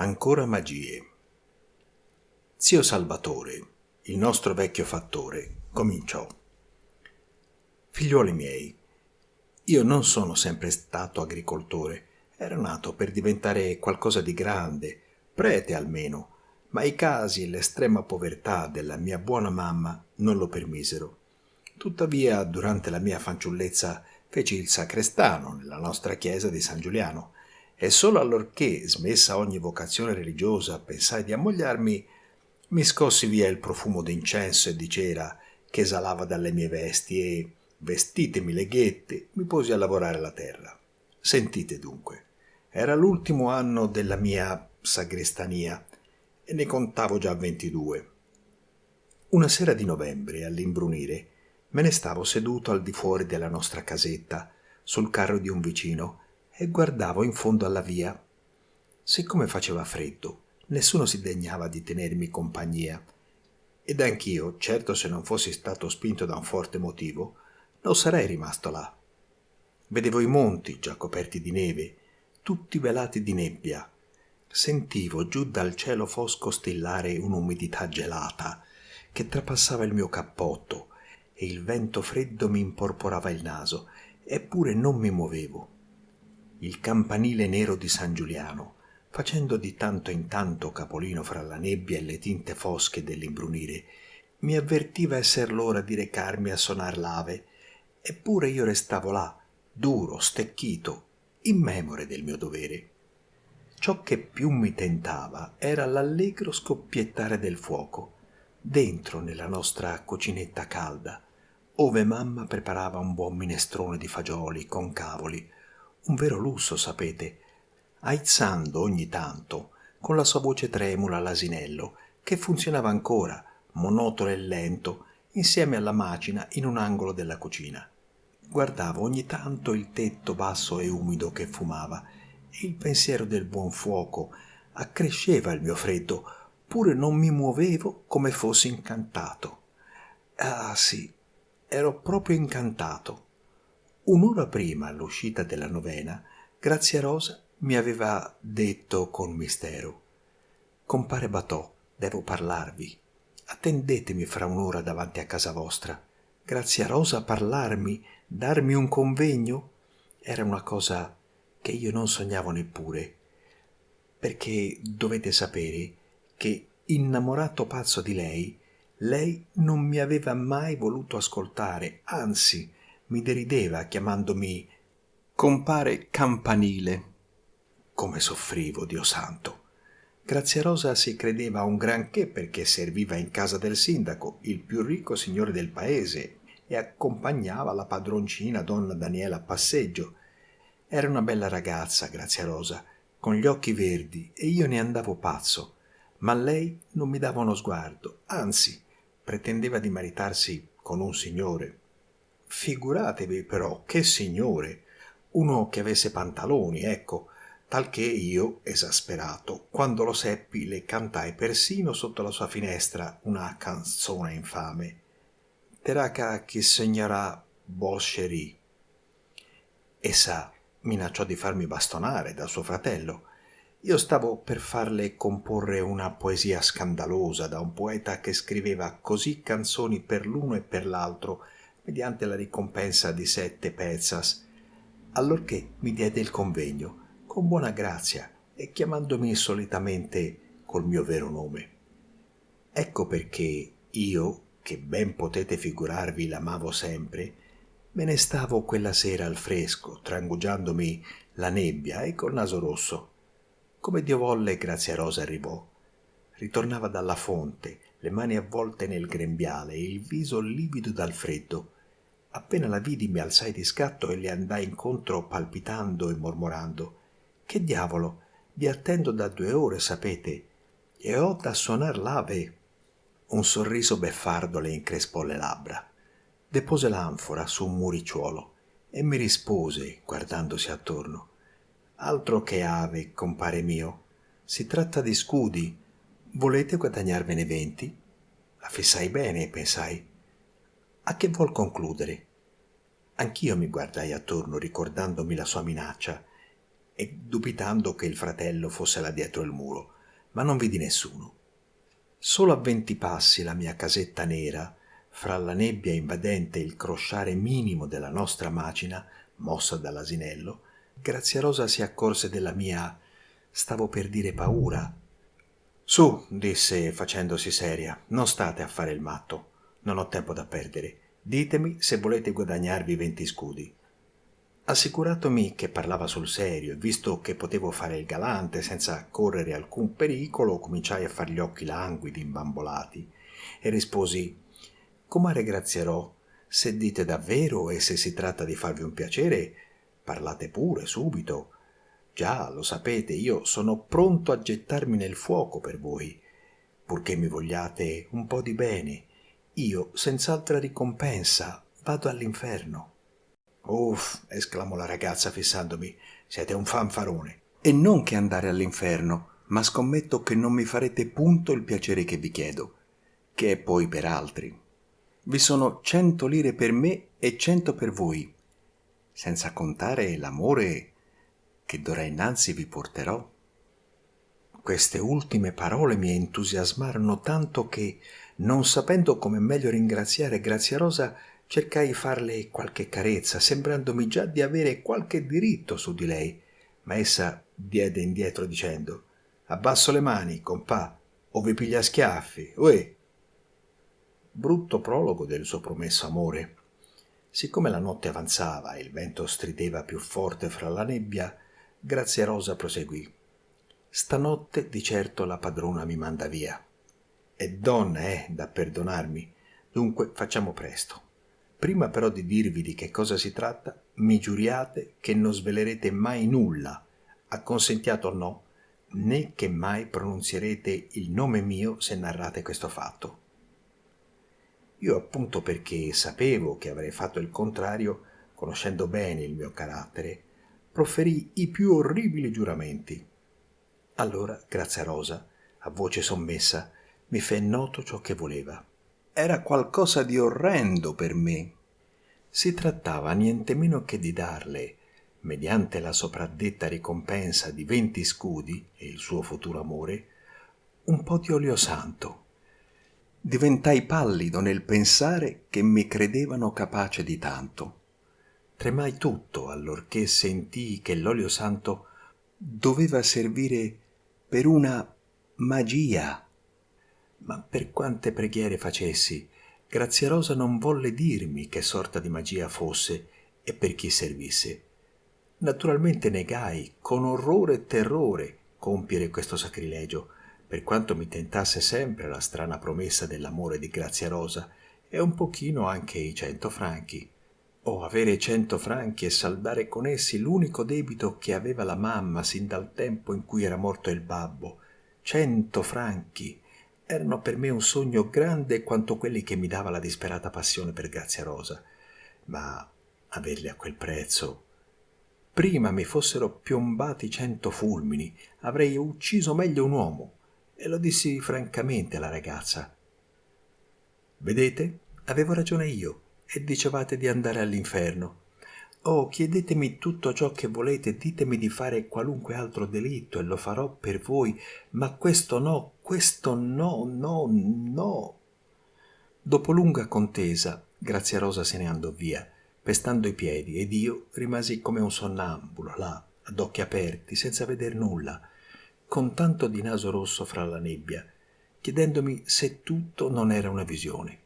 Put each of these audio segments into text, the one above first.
Ancora magie. Zio Salvatore, il nostro vecchio fattore, cominciò. Figliuoli miei, io non sono sempre stato agricoltore, ero nato per diventare qualcosa di grande, prete almeno, ma i casi e l'estrema povertà della mia buona mamma non lo permisero. Tuttavia, durante la mia fanciullezza feci il sacrestano nella nostra chiesa di San Giuliano e solo allorché, smessa ogni vocazione religiosa, pensai di ammogliarmi, mi scossi via il profumo d'incenso e di cera che esalava dalle mie vesti e, vestitemi le ghette, mi posi a lavorare la terra. Sentite dunque, era l'ultimo anno della mia sagrestania e ne contavo già 22. Una sera di novembre, all'imbrunire, me ne stavo seduto al di fuori della nostra casetta, sul carro di un vicino, e guardavo in fondo alla via. Siccome faceva freddo, nessuno si degnava di tenermi compagnia, ed anch'io, certo se non fossi stato spinto da un forte motivo, non sarei rimasto là. Vedevo i monti già coperti di neve, tutti velati di nebbia. Sentivo giù dal cielo fosco stillare un'umidità gelata che trapassava il mio cappotto e il vento freddo mi imporporava il naso, eppure non mi muovevo. Il campanile nero di San Giuliano, facendo di tanto in tanto capolino fra la nebbia e le tinte fosche dell'imbrunire, mi avvertiva esser l'ora di recarmi a sonar l'ave, eppure io restavo là, duro, stecchito, immemore del mio dovere. Ciò che più mi tentava era l'allegro scoppiettare del fuoco, dentro nella nostra cucinetta calda, ove mamma preparava un buon minestrone di fagioli con cavoli, un vero lusso, sapete, aizzando ogni tanto, con la sua voce tremula, l'asinello, che funzionava ancora, monotono e lento, insieme alla macina in un angolo della cucina. Guardavo ogni tanto il tetto basso e umido che fumava, e il pensiero del buon fuoco accresceva il mio freddo, pure non mi muovevo come fossi incantato. Ah sì, ero proprio incantato. Un'ora prima all'uscita della novena, Grazia-Rosa mi aveva detto con mistero: «Compare Batò, devo parlarvi. Attendetemi fra un'ora davanti a casa vostra». Grazia-Rosa parlarmi, darmi un convegno? Era una cosa che io non sognavo neppure, perché dovete sapere che, innamorato pazzo di lei non mi aveva mai voluto ascoltare, anzi mi derideva chiamandomi compare Campanile. Come soffrivo, Dio santo! Grazia-Rosa si credeva un granché perché serviva in casa del sindaco, il più ricco signore del paese, e accompagnava la padroncina donna Daniela a passeggio. Era una bella ragazza, Grazia-Rosa, con gli occhi verdi, e io ne andavo pazzo, ma lei non mi dava uno sguardo, anzi pretendeva di maritarsi con un signore. Figuratevi però, che signore! Uno che avesse pantaloni, ecco, talché io, esasperato, quando lo seppi, le cantai persino sotto la sua finestra una canzone infame. Teraca chi sognerà Bolscerie. Essa minacciò di farmi bastonare da suo fratello. Io stavo per farle comporre una poesia scandalosa da un poeta che scriveva così canzoni per l'uno e per l'altro, mediante la ricompensa di 7 pezzas, allorché mi diede il convegno, con buona grazia e chiamandomi solitamente col mio vero nome. Ecco perché io, che ben potete figurarvi l'amavo sempre, me ne stavo quella sera al fresco, trangugiandomi la nebbia e col naso rosso. Come Dio volle, Grazia-Rosa arrivò. Ritornava dalla fonte, le mani avvolte nel grembiale e il viso livido dal freddo. Appena la vidi mi alzai di scatto e le andai incontro palpitando e mormorando: «Che diavolo, vi attendo da 2 ore, sapete, e ho da suonar l'ave». Un sorriso beffardo le increspò le labbra. Depose l'anfora su un muricciuolo e mi rispose, guardandosi attorno: «Altro che ave, compare mio. Si tratta di scudi. Volete guadagnarvene 20?» La fissai bene, pensai: «A che vuol concludere?» Anch'io mi guardai attorno ricordandomi la sua minaccia e dubitando che il fratello fosse là dietro il muro, ma non vidi nessuno. Solo a 20 passi la mia casetta nera, fra la nebbia invadente e il crosciare minimo della nostra macina, mossa dall'asinello, Grazia si accorse della mia, stavo per dire paura. «Su», disse facendosi seria, «non state a fare il matto. Non ho tempo da perdere. Ditemi se volete guadagnarvi 20 scudi». Assicuratomi che parlava sul serio e visto che potevo fare il galante senza correre alcun pericolo, cominciai a far gli occhi languidi, imbambolati, e risposi: «Comare Grazierò, se dite davvero e se si tratta di farvi un piacere, parlate pure subito. Già, lo sapete, io sono pronto a gettarmi nel fuoco per voi, purché mi vogliate un po' di bene. Io, senz'altra ricompensa, vado all'inferno». «Uff», esclamò la ragazza fissandomi, «siete un fanfarone». «E non che andare all'inferno, ma scommetto che non mi farete punto il piacere che vi chiedo, che è poi per altri. Vi sono 100 lire per me e 100 per voi, senza contare l'amore che d'ora innanzi vi porterò». Queste ultime parole mi entusiasmarono tanto che, non sapendo come meglio ringraziare Grazia, cercai farle qualche carezza, sembrandomi già di avere qualche diritto su di lei, ma essa diede indietro dicendo: «Abbasso le mani, compà, o vi piglia a schiaffi, uè». Brutto prologo del suo promesso amore. Siccome la notte avanzava e il vento strideva più forte fra la nebbia, Grazia proseguì: «Stanotte di certo la padrona mi manda via. È donna, da perdonarmi, dunque facciamo presto. Prima però di dirvi di che cosa si tratta, mi giuriate che non svelerete mai nulla, acconsentiato o no, né che mai pronunzierete il nome mio se narrate questo fatto». Io, appunto perché sapevo che avrei fatto il contrario, conoscendo bene il mio carattere, proferii i più orribili giuramenti. Allora Grazia a voce sommessa, mi fe noto ciò che voleva. Era qualcosa di orrendo per me. Si trattava niente meno che di darle, mediante la sopraddetta ricompensa di 20 scudi e il suo futuro amore, un po' di olio santo. Diventai pallido nel pensare che mi credevano capace di tanto. Tremai tutto allorché sentii che l'olio santo doveva servire per una magia. Ma per quante preghiere facessi, Grazia non volle dirmi che sorta di magia fosse e per chi servisse. Naturalmente negai, con orrore e terrore, compiere questo sacrilegio, per quanto mi tentasse sempre la strana promessa dell'amore di Grazia e un pochino anche i 100 franchi. Oh, avere 100 franchi e saldare con essi l'unico debito che aveva la mamma sin dal tempo in cui era morto il babbo. 100 franchi! Erano per me un sogno grande quanto quelli che mi dava la disperata passione per Grazia ma averli a quel prezzo. Prima mi fossero piombati 100 fulmini, avrei ucciso meglio un uomo, e lo dissi francamente alla ragazza. «Vedete, avevo ragione io, e dicevate di andare all'inferno. Oh, chiedetemi tutto ciò che volete, ditemi di fare qualunque altro delitto e lo farò per voi, ma questo no, no, no». Dopo lunga contesa, Grazia se ne andò via, pestando i piedi, ed io rimasi come un sonnambulo, là, ad occhi aperti, senza veder nulla, con tanto di naso rosso fra la nebbia, chiedendomi se tutto non era una visione.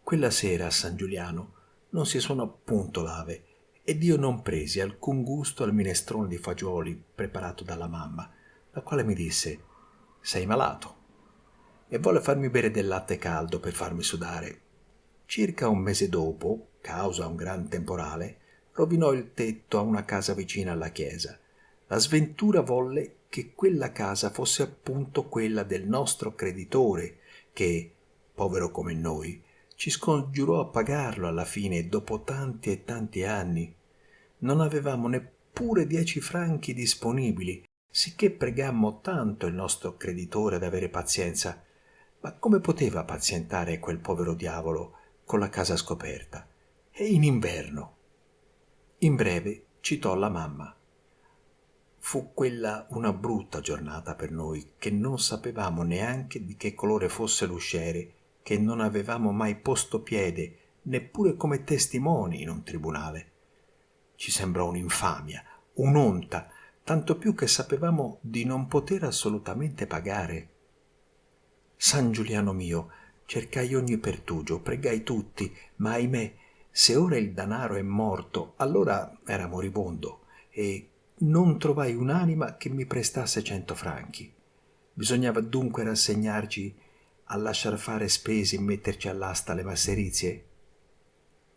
Quella sera a San Giuliano non si suonò punto l'ave ed io non presi alcun gusto al minestrone di fagioli preparato dalla mamma, la quale mi disse: «Sei malato», e volle farmi bere del latte caldo per farmi sudare. Circa un mese dopo, causa un gran temporale, rovinò il tetto a una casa vicina alla chiesa. La sventura volle che quella casa fosse appunto quella del nostro creditore, che, povero come noi, ci scongiurò a pagarlo alla fine dopo tanti e tanti anni. Non avevamo neppure 10 franchi disponibili, sicché pregammo tanto il nostro creditore ad avere pazienza. Ma come poteva pazientare quel povero diavolo con la casa scoperta? E in inverno? In breve citò la mamma. Fu quella una brutta giornata per noi, che non sapevamo neanche di che colore fosse l'usciere, che non avevamo mai posto piede, neppure come testimoni in un tribunale. Ci sembrò un'infamia, un'onta, tanto più che sapevamo di non poter assolutamente pagare. San Giuliano mio, cercai ogni pertugio, pregai tutti, ma ahimè, se ora il danaro è morto, allora era moribondo, e non trovai un'anima che mi prestasse 100 franchi. Bisognava dunque rassegnarci a lasciar fare spese e metterci all'asta le masserizie?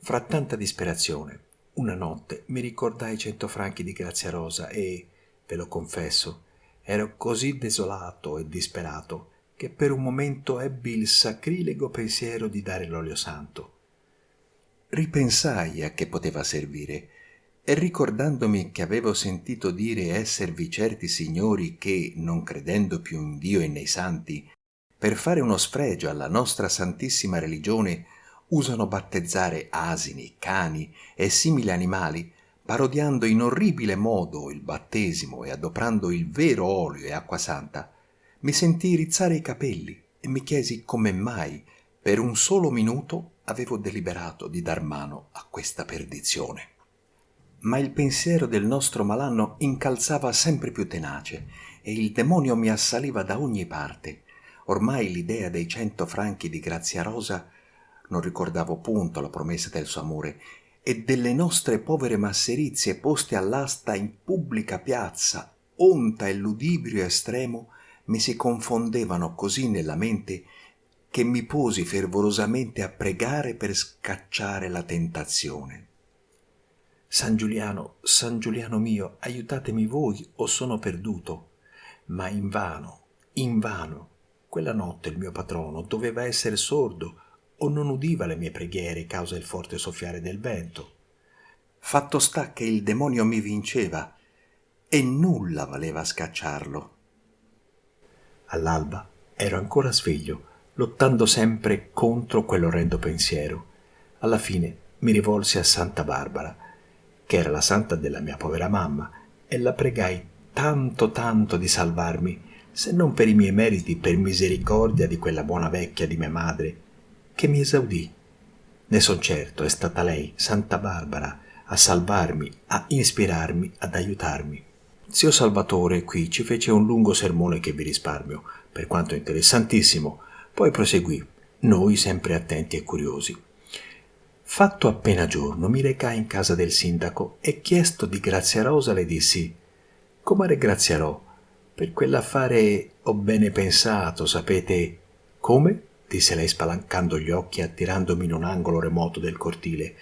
Fra tanta disperazione, una notte mi ricordai 100 franchi di Graziarosa e, ve lo confesso, ero così desolato e disperato che per un momento ebbi il sacrilego pensiero di dare l'olio santo. Ripensai a che poteva servire e ricordandomi che avevo sentito dire esservi certi signori che, non credendo più in Dio e nei santi, per fare uno sfregio alla nostra santissima religione usano battezzare asini, cani e simili animali, parodiando in orribile modo il battesimo e adoprando il vero olio e acqua santa, mi sentii rizzare i capelli e mi chiesi come mai, per un solo minuto, avevo deliberato di dar mano a questa perdizione. Ma il pensiero del nostro malanno incalzava sempre più tenace e il demonio mi assaliva da ogni parte. Ormai l'idea dei 100 franchi di Graziarosa, non ricordavo punto la promessa del suo amore, e delle nostre povere masserizie poste all'asta in pubblica piazza, onta e ludibrio estremo, mi si confondevano così nella mente che mi posi fervorosamente a pregare per scacciare la tentazione. San Giuliano mio, aiutatemi voi o sono perduto. Ma invano, invano. Quella notte il mio patrono doveva essere sordo o non udiva le mie preghiere causa il forte soffiare del vento. Fatto sta che il demonio mi vinceva e nulla valeva scacciarlo. All'alba ero ancora sveglio, lottando sempre contro quell'orrendo pensiero. Alla fine mi rivolsi a Santa Barbara, che era la santa della mia povera mamma, e la pregai tanto tanto di salvarmi, se non per i miei meriti, per misericordia di quella buona vecchia di mia madre, che mi esaudì. Ne son certo, è stata lei, Santa Barbara, a salvarmi, a ispirarmi, ad aiutarmi. Zio Salvatore qui ci fece un lungo sermone che vi risparmio, per quanto interessantissimo, poi proseguì, noi sempre attenti e curiosi. Fatto appena giorno, mi recai in casa del sindaco e chiesto di Graziarosa le dissi: «Comare Graziarò, per quell'affare ho bene pensato, sapete». «Come?» disse lei spalancando gli occhi e attirandomi in un angolo remoto del cortile.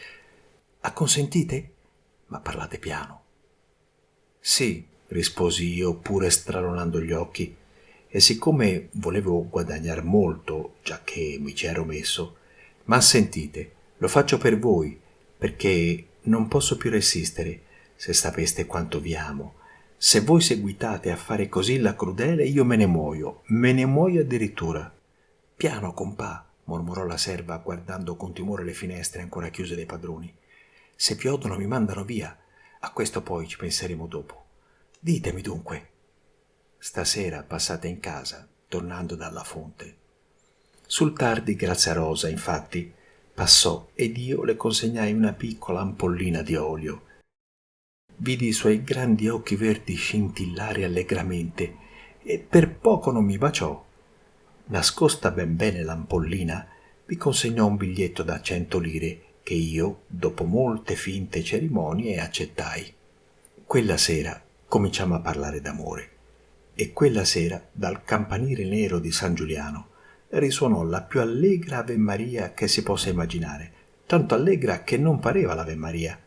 «Acconsentite? Ma parlate piano». «Sì», risposi io, pure stralunando gli occhi, e siccome volevo guadagnar molto, giacché mi ci ero messo, «ma sentite, lo faccio per voi, perché non posso più resistere, se sapeste quanto vi amo. Se voi seguitate a fare così la crudele, io me ne muoio addirittura». «Piano, compà», mormorò la serva, guardando con timore le finestre ancora chiuse dai padroni. «Se vi odono mi mandano via. A questo poi ci penseremo dopo. Ditemi dunque». «Stasera passate in casa, tornando dalla fonte». Sul tardi Graziarosa, infatti, passò ed io le consegnai una piccola ampollina di olio. Vidi i suoi grandi occhi verdi scintillare allegramente e per poco non mi baciò. Nascosta ben bene l'ampollina, mi consegnò un biglietto da 100 lire che io, dopo molte finte cerimonie, accettai. Quella sera cominciammo a parlare d'amore e quella sera dal campanile nero di San Giuliano risuonò la più allegra Ave Maria che si possa immaginare, tanto allegra che non pareva l'Ave Maria.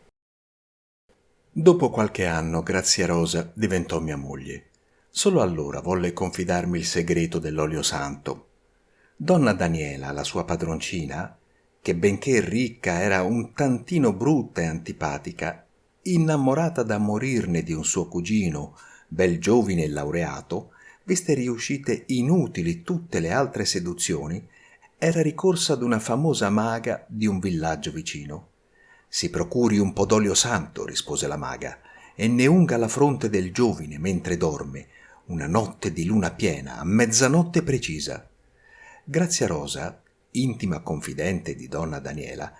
Dopo qualche anno Graziarosa diventò mia moglie. Solo allora volle confidarmi il segreto dell'olio santo. Donna Daniela, la sua padroncina, che benché ricca era un tantino brutta e antipatica, innamorata da morirne di un suo cugino, bel giovine e laureato, viste riuscite inutili tutte le altre seduzioni, era ricorsa ad una famosa maga di un villaggio vicino. «Si procuri un po' d'olio santo», rispose la maga, e ne unga la fronte del giovine mentre dorme, una notte di luna piena, a mezzanotte precisa. Grazia-Rosa, intima confidente di donna Daniela,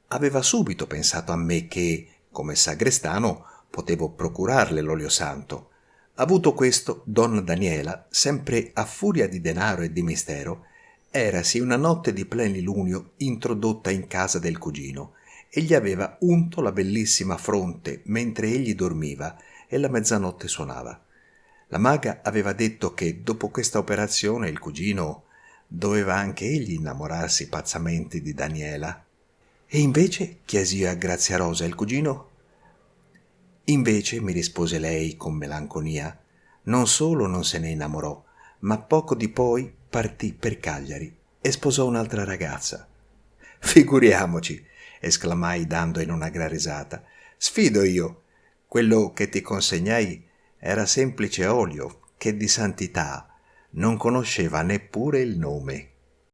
aveva subito pensato a me che, come sagrestano, potevo procurarle l'olio santo. Avuto questo, donna Daniela, sempre a furia di denaro e di mistero, erasi una notte di plenilunio introdotta in casa del cugino e gli aveva unto la bellissima fronte mentre egli dormiva e la mezzanotte suonava. La maga aveva detto che dopo questa operazione il cugino doveva anche egli innamorarsi pazzamente di Daniela. E invece, chiesi io a Grazia-Rosa, il cugino? Invece, mi rispose lei con melanconia, non solo non se ne innamorò, ma poco di poi partì per Cagliari e sposò un'altra ragazza. Figuriamoci, esclamai dando in una gran risata. Sfido io. Quello che ti consegnai era semplice olio che di santità non conosceva neppure il nome.